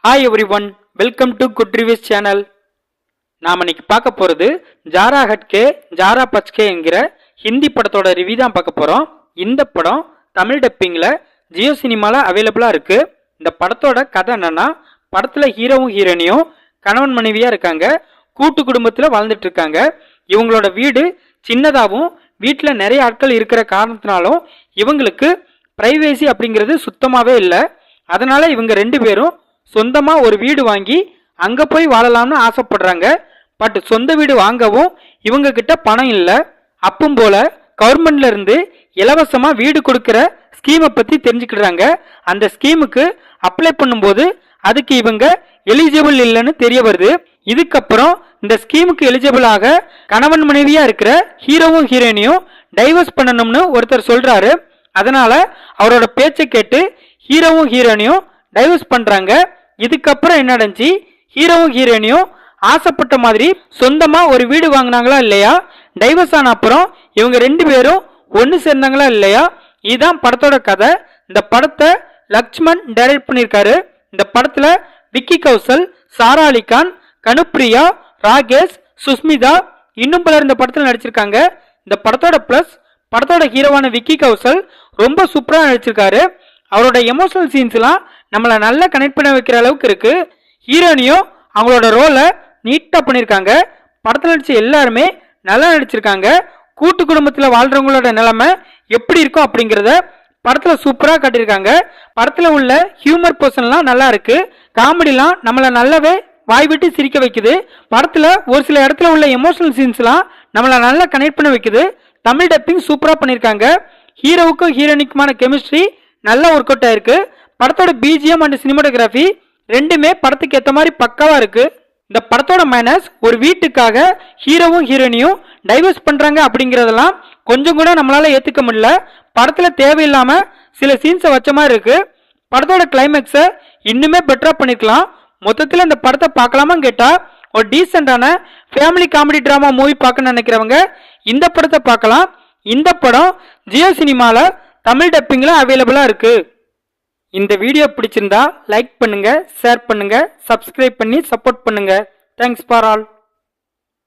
Hi every one, welcome to good reviews channel. நாம் இன்னைக்கு பார்க்க போகிறது ஜாரா ஹட்கே ஜாரா பச்கே என்கிற ஹிந்தி படத்தோட ரிவ்யூ தான் பார்க்க போகிறோம். இந்த படம் தமிழ் டப்பிங்கில் ஜியோ சினிமாவில் அவைலபிளாக இருக்குது. இந்த படத்தோட கதை என்னன்னா, படத்தில் ஹீரோவும் ஹீரோயினியும் கணவன் மனைவியாக இருக்காங்க. கூட்டு குடும்பத்தில் வாழ்ந்துட்டு இருக்காங்க. இவங்களோட வீடு சின்னதாகவும் வீட்டில் நிறைய ஆட்கள் இருக்கிற காரணத்தினாலும் இவங்களுக்கு பிரைவேசி அப்படிங்கிறது சுத்தமாகவே இல்லை. அதனால இவங்க ரெண்டு பேரும் சொந்தமா ஒரு வீடு வாங்கி அங்க போய் வாழலாம்னு ஆசைப்படுறாங்க. பட் சொந்த வீடு வாங்கவும் இவங்க கிட்ட பணம் இல்லை. அப்பவும் போல கவர்மெண்ட்ல இருந்து இலவசமா வீடு கொடுக்கிற ஸ்கீமை பத்தி தெரிஞ்சுக்கிறாங்க. அந்த ஸ்கீமுக்கு அப்ளை பண்ணும்போது அதுக்கு இவங்க எலிஜிபிள் இல்லைன்னு தெரிய வருது. இதுக்கப்புறம் இந்த ஸ்கீமுக்கு எலிஜிபிள் ஆக கணவன் மனைவியா இருக்கிற ஹீரோவும் ஹீரோயினியும் டைவர்ஸ் பண்ணணும்னு ஒருத்தர் சொல்றாரு. அதனால அவரோட பேச்சை கேட்டு ஹீரோவும் ஹீரோயினியும் டைவர்ஸ் பண்றாங்க. இதுக்கப்புறம் என்ன நடந்துச்சு, ஹீரோவும் ஹீரோயினியும் ஆசைப்பட்ட மாதிரி சொந்தமா ஒரு வீடு வாங்கினாங்களா இல்லையா, டைவர்ஸ் ஆன அப்புறம் இவங்க ரெண்டு பேரும் ஒன்று சேர்ந்தாங்களா இல்லையா, இதுதான் படத்தோட கதை. இந்த படத்தை லக்ஷ்மண் டைரக்ட் பண்ணியிருக்காரு. இந்த படத்துல விக்கி கௌசல், சாரா அலிகான், கனுப்ரியா, ராகேஷ், சுஸ்மிதா இன்னும் பலர் இந்த படத்தில் நடிச்சிருக்காங்க. இந்த படத்தோட பிளஸ், படத்தோட ஹீரோவான விக்கி கௌசல் ரொம்ப சூப்பரா நடிச்சிருக்காரு. அவரோட எமோஷனல் சீன்ஸ்லாம் நம்மளை நல்லா கனெக்ட் பண்ண வைக்கிற அளவுக்கு இருக்கு. ஹீரோனியும் அவங்களோட ரோலை நீட்டா பண்ணியிருக்காங்க. படத்தில் நடிச்ச எல்லாருமே நல்லா நடிச்சிருக்காங்க. கூட்டு குடும்பத்தில் வாழ்றவங்களோட நிலைமை எப்படி இருக்கும் அப்படிங்கிறத படத்துல சூப்பரா காட்டியிருக்காங்க. படத்துல உள்ள ஹியூமர் பர்சன்லாம் நல்லா இருக்கு. காமெடிலாம் நம்மளை நல்லாவே வாய் விட்டு சிரிக்க வைக்குது. படத்துல ஒரு சில இடத்துல உள்ள எமோஷனல் சீன்ஸ்லாம் நம்மளை நல்லா கனெக்ட் பண்ண வைக்குது. தமிழ் டப்பிங் சூப்பரா பண்ணியிருக்காங்க. ஹீரோவுக்கும் ஹீரோயினுக்குமான கெமிஸ்ட்ரி நல்லா ஒர்க் அவுட் ஆயிருக்கு. படத்தோட பிஜிஎம் அண்ட் சினிமாட்டோகிராஃபி ரெண்டுமே படத்துக்கு ஏற்ற மாதிரி பக்காவா இருக்கு. இந்த படத்தோட மைனஸ், ஒரு வீட்டுக்காக ஹீரோவும் ஹீரோயினியும் டைவர்ஸ் பண்றாங்க அப்படிங்கறதெல்லாம் கொஞ்சம் கூட நம்மளால ஏத்துக்க முடியல. படத்துல தேவையில்லாம சில சீன்ஸை வச்ச மாதிரி இருக்கு. படத்தோட கிளைமேக்ஸை இன்னுமே பெட்டரா பண்ணிருக்கலாம். மொத்தத்தில் இந்த படத்தை பார்க்கலாமான்னு கேட்டா, ஒரு டீசென்டான ஃபேமிலி காமெடி டிராமா மூவி பார்க்கணும்னு நினைக்கிறவங்க இந்த படத்தை பார்க்கலாம். இந்த படம் ஜியோ சினிமால தமிழ் டப்பிங்ல அவைலபிளா இருக்கு. இந்த வீடியோ பிடிச்சிருந்தா லைக் பண்ணுங்க, ஷேர் பண்ணுங்க, சப்ஸ்கிரைப் பண்ணி சப்போர்ட் பண்ணுங்க. Thanks for all.